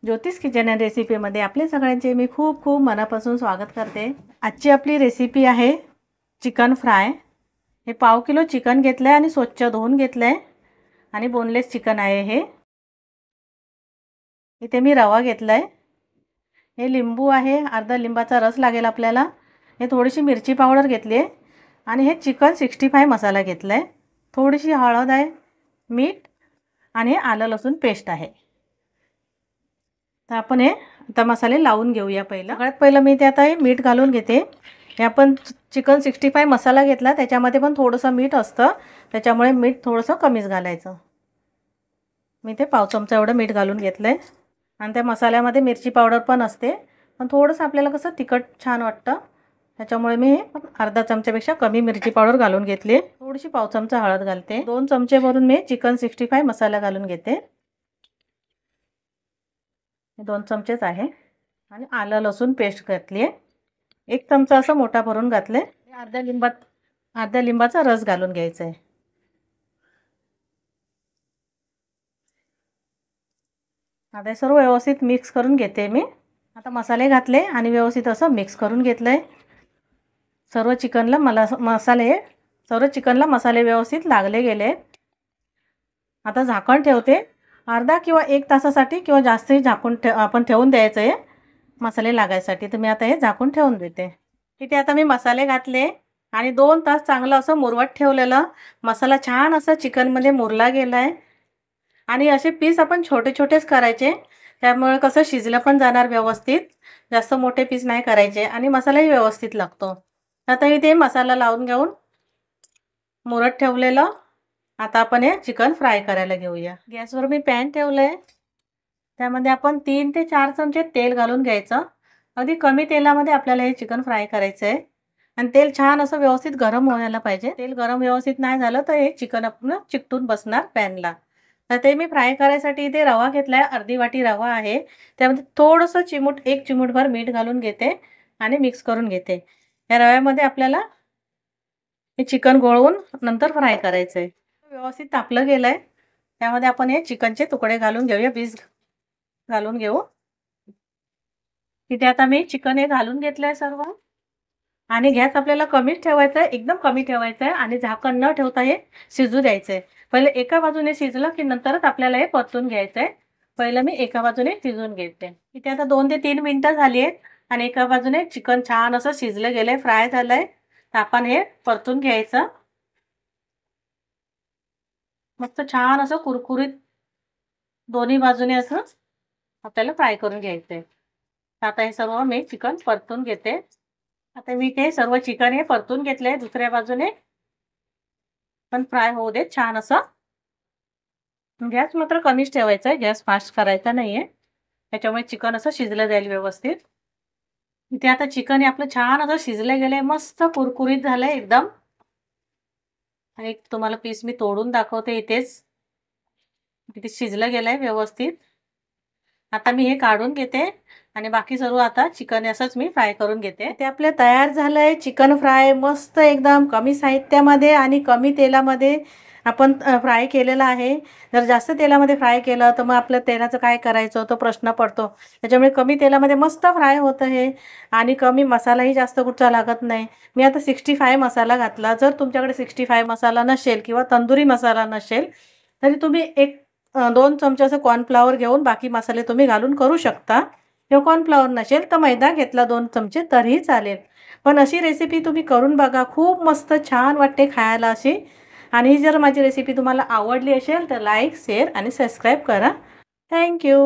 ज्योतिष kitchen and रेसिपीमध्ये आपले सगळ्यांचे मी खूप खूप मनापासून स्वागत करते। आजची आपली रेसिपी आहे चिकन फ्राय। हे पाव किलो चिकन घेतले आणि स्वच्छ धुवून घेतले आणि बोनलेस चिकन आहे हे। इथे मी रवा घेतलाय, हे लिंबू आहे, अर्धा लिंबाचा रस लागेल आपल्याला। हे थोडीशी मिरची पावडर घेतली आहे आणि हे चिकन 65 मसाला घेतलाय। थोडीशी हळद आहे, मीठ आणि आलं लसूण पेस्ट आहे। तर आपण हे आता मसाले लावून घेऊया। सगळ्यात पहिलं मी ते आता हे मीठ घालून घेते। हे आपण चिकन 65 मसाला घेतला, त्याच्यामध्ये पण थोडंसं मीठ असतं, त्याच्यामुळे मीठ थोडंसं कमीच घालायचं। मी ते पाव चमचा एवढं मीठ घालून घेतलंय आणि त्या मसाल्यामध्ये मिरची पावडर पण असते, पण थोडंसं आपल्याला कसं तिखट छान वाटतं, त्याच्यामुळे मी अर्धा चमच्यापेक्षा कमी मिरची पावडर घालून घेतली। थोडीशी पाव चमचा हळद घालते, 2 चमचे भरून मी चिकन 65 मसाला घालून घेते। 2 चमचेच आहे आणि आलं लसूण पेस्ट घातली आहे, 1 चमचा असं मोठा भरून घातले। अर्ध्या लिंबाचा रस घालून घ्यायचा आहे। आता सर्व व्यवस्थित मिक्स करून घेते मी। आता मसाले घातले आणि व्यवस्थित असं मिक्स करून घेतलंय। सर्व चिकनला मसाले व्यवस्थित लागले गेले। आता झाकण ठेवते, अर्धा किंवा 1 तासासाठी किंवा जास्तही झाकून आपण ठेवून द्यायचं आहे मसाले लागायसाठी। तर मी आता हे झाकून ठेवून देते। इथे आता मी मसाले घातले आणि 2 तास चांगलं असं मुरवत ठेवलेलं। मसाला छान असं चिकनमध्ये मुरला गेलाय आणि असे पीस आपण छोटे छोटेच करायचे, त्यामुळे कसं शिजलं पण जाणार व्यवस्थित। जास्त मोठे पीस नाही करायचे आणि मसालाही व्यवस्थित लागतो। आता इथे मसाला लावून घेऊन मुरत ठेवलेलं। आता आपण हे चिकन फ्राय करायला घेऊया। गॅसवर मी पॅन ठेवलंय, त्यामध्ये आपण 3 ते 4 चमचे तेल घालून घ्यायचं। अगदी कमी तेलामध्ये आपल्याला हे चिकन फ्राय करायचं आहे आणि तेल छान असं व्यवस्थित गरम व्हायला पाहिजे। तेल गरम व्यवस्थित नाही झालं तर हे चिकन आपण चिकटून बसणार पॅनला। तर ते मी फ्राय करायसाठी इथे रवा घेतलाय, अर्धी वाटी रवा आहे, त्यामध्ये थोडंसं 1 चिमूटभर मीठ घालून घेते आणि मिक्स करून घेते। या रव्यामध्ये आपल्याला हे चिकन गोळवून नंतर फ्राय करायचं आहे। व्यवस्थित तापलं गेलंय, त्यामध्ये आपण हे चिकनचे तुकडे घालून घेऊया, पीस घालून घेऊ। इथे आता मी चिकन हे घालून घेतलंय सर्व आणि गॅस आपल्याला कमीच ठेवायचा आहे, एकदम कमी ठेवायचा आहे आणि झाकण न ठेवता हे शिजू द्यायचं आहे। पहिले एका बाजूने शिजलं की नंतरच आपल्याला हे परतून घ्यायचं आहे। पहिलं मी एका बाजूने शिजवून घेते। इथे आता 2 ते 3 मिनिटं झाली आहेत आणि एका बाजूने चिकन छान असं शिजलं गेलंय, फ्राय झालंय। तर आपण हे परतून घ्यायचं, मस्त छान असं कुरकुरीत दोन्ही बाजूने असं आपल्याला फ्राय करून घ्यायचंय। आता हे सर्व मी चिकन परतून घेते। आता मी ते सर्व चिकन हे परतून घेतले, दुसऱ्या बाजूने पण फ्राय होऊ दे छान असं। गॅस मात्र कमीच ठेवायचा आहे, गॅस फास्ट करायचा नाहीये, त्याच्यामुळे चिकन असं शिजलं जाईल व्यवस्थित। इथे आता चिकन हे आपलं छान असं शिजलं गेलंय, मस्त कुरकुरीत झालंय एकदम। आणि तुम्हाला पीस मी तोडून दाखवते इथेच, किती शिजलं गेलंय व्यवस्थित। आता मी हे काढून घेते आणि बाकी सर्व आता चिकन असंच मी फ्राय करून घेते। ते आपले तयार झालंय चिकन फ्राय, मस्त एकदम कमी साहित्यामध्ये आणि कमी तेलामध्ये आपण फ्राय केलेला आहे। जर जास्त तेलामध्ये फ्राय केलं तर मग आपल्या तेलाचं काय करायचं तो प्रश्न पडतो, त्याच्यामुळे कमी तेलामध्ये मस्त फ्राय होतं हे आणि कमी मसालाही जास्त कुठचा लागत नाही। मी आता 65 मसाला घातला। जर तुमच्याकडे 65 मसाला नसेल किंवा तंदुरी मसाला नसेल तरी तुम्ही 2 चमचे असं कॉर्नफ्लॉवर घेऊन बाकी मसाले तुम्ही घालून करू शकता, किंवा कॉर्नफ्लॉवर नसेल तर मैदा घेतला 2 चमचे तरीही चालेल। पण अशी रेसिपी तुम्ही करून बघा, खूप मस्त छान वाटते खायला अशी। आणि जर माझी रेसिपी तुम्हाला आवडली असेल तर लाईक, शेअर आणि सबस्क्राईब करा। थँक्यू।